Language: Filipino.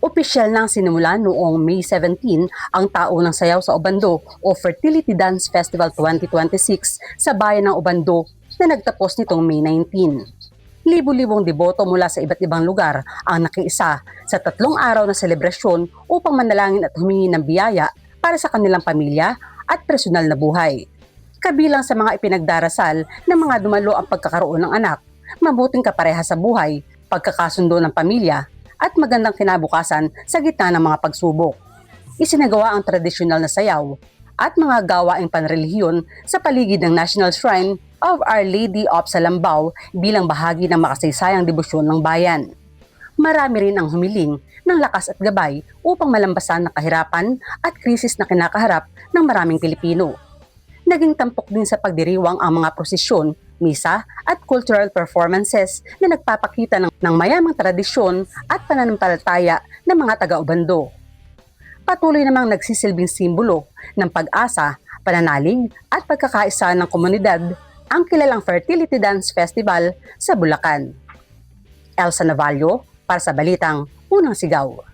Opisyal nang sinimulan noong May 17 ang Taon ng Sayaw sa Obando o Fertility Dance Festival 2026 sa bayan ng Obando na nagtapos nitong May 19. Libo-libong deboto mula sa iba't ibang lugar ang nakiisa sa 3 araw na selebrasyon upang manalangin at humingi ng biyaya para sa kanilang pamilya at personal na buhay. Kabilang sa mga ipinagdarasal ng mga dumalo ang pagkakaroon ng anak, mabuting kapareha sa buhay, pagkakasundo ng pamilya, at magandang kinabukasan sa gitna ng mga pagsubok. Isinagawa ang tradisyonal na sayaw at mga gawaing panrelihiyon sa paligid ng National Shrine of Our Lady of Salambao bilang bahagi ng makasaysayang debosyon ng bayan. Marami rin ang humiling ng lakas at gabay upang malambasan ang kahirapan at krisis na kinakaharap ng maraming Pilipino. Naging tampok din sa pagdiriwang ang mga prosesyon, misa at cultural performances na nagpapakita ng mayamang tradisyon at pananampalataya ng mga taga-Obando. Patuloy namang nagsisilbing simbolo ng pag-asa, pananalig at pagkakaisa ng komunidad ang kilalang Fertility Dance Festival sa Bulacan. Elsa Navallo para sa Balitang Unang Sigaw.